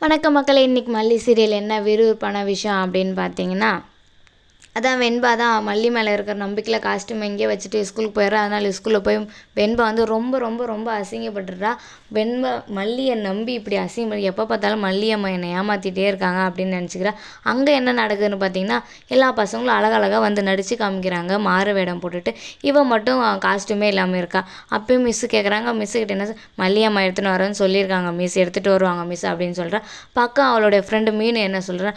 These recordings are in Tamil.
வணக்கம் மக்களே. இன்றைக்கி மல்லி சீரியல் என்ன விறுவிறுப்பான விஷயம் அப்படின்னு பார்த்தீங்கன்னா, அதான் வெண்பா தான் மல்லி மேலே இருக்கிற நம்பிக்கையில் காஸ்ட்யூம் எங்கேயோ வச்சுட்டு ஸ்கூலுக்கு போயிடுறா. அதனால் ஸ்கூலில் போய் வெண்பா வந்து ரொம்ப ரொம்ப ரொம்ப அசிங்கப்பட்டுடுறா. வெண்பா மல்லியை நம்பி இப்படி அசிங்கப்படி எப்போ பார்த்தாலும் மல்லியம்மா என்னை ஏமாற்றிட்டே இருக்காங்க அப்படின்னு நினச்சிக்கிறா. அங்கே என்ன நடக்குதுன்னு பார்த்தீங்கன்னா, எல்லா பசங்களும் அழகழகாக வந்து நடித்து காமிக்கிறாங்க மாறு வேடம் போட்டுட்டு. இவன் மட்டும் காஸ்ட்யூமே இல்லாமல் இருக்கா. அப்பயும் மிஸ்ஸு கேட்குறாங்க. மிஸ்ஸுக்கிட்ட என்ன மல்லியம்மா எடுத்துன்னு வரேன்னு சொல்லியிருக்காங்க மிஸ், எடுத்துகிட்டு வருவாங்க மிஸ் அப்படின்னு சொல்கிறா. பக்கம் அவளுடைய ஃப்ரெண்டு மீன் என்ன சொல்கிறா,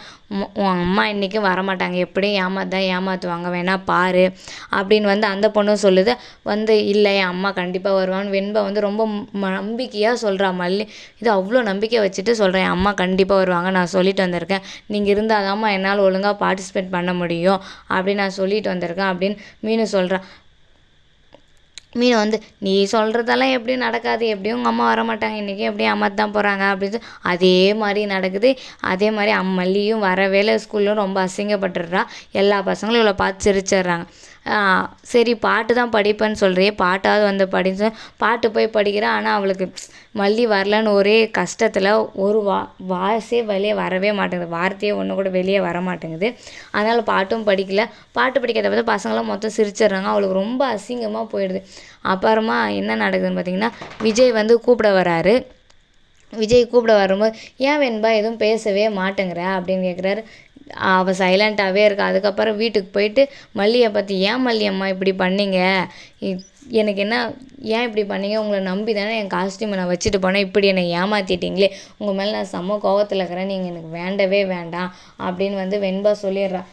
உன் அம்மா இன்றைக்கும் வரமாட்டாங்க, எப்படியும் ஏமாற்றுவாங்க, வேணா பாரு அப்படின்னு வந்து அந்த பொண்ணும் சொல்லுது. வந்து இல்லை என் அம்மா கண்டிப்பாக வருவான்னு வெண்பா வந்து ரொம்ப நம்பிக்கையாக சொல்கிறா. மல்லி இது அவ்வளோ நம்பிக்கை வச்சுட்டு சொல்கிறேன், என் அம்மா கண்டிப்பாக வருவாங்க, நான் சொல்லிட்டு வந்திருக்கேன், நீங்கள் இருந்தாதாம்மா என்னால் ஒழுங்காக பார்ட்டிசிபேட் பண்ண முடியும் அப்படின்னு நான் சொல்லிட்டு வந்திருக்கேன் அப்படின்னு மீனு சொல்கிறா. மீன் வந்து நீ சொல்கிறதெல்லாம் எப்படியும் நடக்காது, எப்படியும் உங்கள் அம்மா வரமாட்டாங்க, இன்றைக்கி எப்படியும் ஏமாற்ற தான் போகிறாங்க அப்படின்னு அதே மாதிரி நடக்குது. அதே மாதிரி மல்லியும் வரவே இல்லை. ஸ்கூல்லும் ரொம்ப அசிங்கப்பட்டுடுறா. எல்லா பசங்களும் இவளை பார்த்து சிரிச்சிடுறாங்க. சரி பாட்டு தான் படிப்பேன்னு சொல்கிறியே, பாட்டாவது வந்து படின்னு பாட்டு போய் படிக்கிறா. ஆனால் அவளுக்கு மல்லி வரலன்னு ஒரே கஷ்டத்தில் ஒரு வாய்ஸே வெளியே வரவே மாட்டேங்குது, வார்த்தையே ஒன்று கூட வெளியே வர மாட்டேங்குது. அதனால் பாட்டும் படிக்கல. பாட்டு படிக்கிறத பார்த்து பசங்களாம் மொத்தம் சிரிச்சிடுறாங்க. அவளுக்கு ரொம்ப அசிங்கமாக போயிடுது. அப்புறமா என்ன நடக்குதுன்னு பார்த்தீங்கன்னா, விஜய் வந்து கூப்பிட வராரு. விஜய் கூப்பிட வரும்போது ஏன் வெண்பா எதுவும் பேசவே மாட்டேங்கிற அப்படின்னு கேட்குறாரு. அவள் சைலண்ட்டாகவே இருக்கா. அதுக்கப்புறம் வீட்டுக்கு போயிட்டு மல்லியை பற்றி ஏன் மல்லியம்மா இப்படி பண்ணீங்க, எனக்கு என்ன ஏன் இப்படி பண்ணீங்க, உங்களை நம்பி தானே என் காஸ்ட்யூமை நான் வச்சுட்டு போனேன், இப்படி என்னை ஏமாற்றிட்டீங்களே, உங்கள் மேலே நான் செம்ம கோவத்தில் இருக்கிறேன், நீங்கள் எனக்கு வேண்டவே வேண்டாம் அப்படின்னு வந்து வெண்பா சொல்லிடுறா.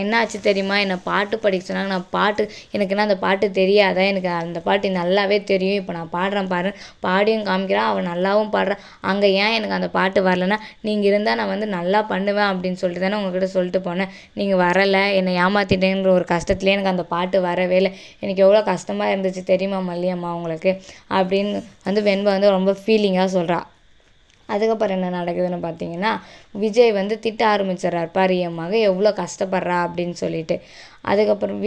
என்ன ஆச்சு தெரியுமா, என்னை பாட்டு படிக்க சொன்னாங்க, நான் பாட்டு எனக்கு என்ன அந்த பாட்டு தெரியாதா, எனக்கு அந்த பாட்டு நல்லாவே தெரியும், இப்போ நான் பாடுறேன் பாரு, பாடியும் காமிக்கிறான், அவள் நல்லாவும் பாடுறான், அங்கே ஏன் எனக்கு அந்த பாட்டு வரலன்னா, நீங்கள் இருந்தால் நான் வந்து நல்லா பண்ணுவேன் அப்படின்னு சொல்லிட்டு தானே உங்கள்கிட்ட சொல்லிட்டு போனேன், நீங்கள் வரலை, என்னை ஏமாற்றிட்டேங்கிற ஒரு கஷ்டத்துலேயே எனக்கு அந்த பாட்டு வரவே இல்லை, எனக்கு எவ்வளோ கஷ்டமாக இருந்துச்சு தெரியுமா மல்லியம்மா உங்களுக்கு அப்படின்னு வந்து வெண்பா வந்து ரொம்ப ஃபீலிங்காக சொல்கிறா. அதுக்கப்புறம் என்ன நடக்குதுன்னு பார்த்தீங்கன்னா, விஜய் வந்து திட்ட ஆரம்பிச்சிட்றாரு, பாரு என் மக எவ்வளோ கஷ்டப்படுறா அப்படின்னு சொல்லிட்டு. அதுக்கப்புறம்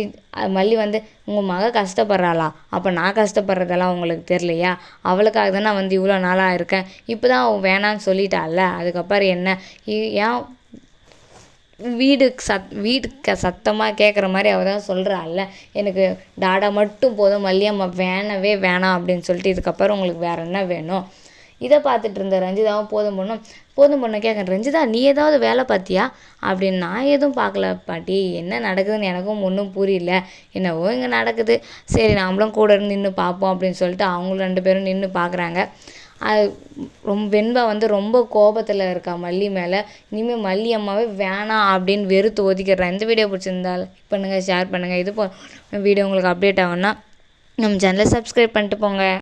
மல்லி வந்து உங்கள் மக கஷ்டப்படுறாளா, அப்போ நான் கஷ்டப்படுறதெல்லாம் உங்களுக்கு தெரியலையா, அவளுக்காக தான் நான் வந்து இவ்வளோ நாளாக இருக்கேன், இப்போ தான் அவள் வேணான்னு சொல்லிட்டாள்ல, அதுக்கப்புறம் என்ன ஏன் வீடு சத்தமாக கேட்குற மாதிரி அவள் தான் சொல்கிறாள்ல, எனக்கு டாடா மட்டும் போதும், மல்லியம்மா வேணவே வேணாம் அப்படின்னு சொல்லிட்டு, இதுக்கப்புறம் உங்களுக்கு வேறு என்ன வேணும். இதை பார்த்துட்டு இருந்த ரஞ்சிதாவும் போதும் பொண்ணு கேட்குறேன், ரஞ்சிதா நீ ஏதாவது வேலை பார்த்தியா அப்படின்னு. நான் எதுவும் பார்க்கல பாட்டி, என்ன நடக்குதுன்னு எனக்கும் ஒன்றும் புரியல, என்னவோ இங்கே நடக்குது, சரி நாமளும் கூட இருந்து நின்று பார்ப்போம் அப்படின்னு சொல்லிட்டு அவங்களும் 2 பேரும் நின்று பார்க்குறாங்க. அது வெண்பா வந்து ரொம்ப கோபத்தில் இருக்கா மல்லி மேலே. இனிமேல் மல்லி அம்மாவே வேணாம் அப்படின்னு வெறுத்து ஒதுக்கிடுறான். இந்த வீடியோ பிடிச்சிருந்தா லைக் பண்ணுங்கள், ஷேர் பண்ணுங்கள். இது வீடியோ உங்களுக்கு அப்டேட் ஆகும்னா நம்ம சேனலை சப்ஸ்கிரைப் பண்ணிட்டு போங்க.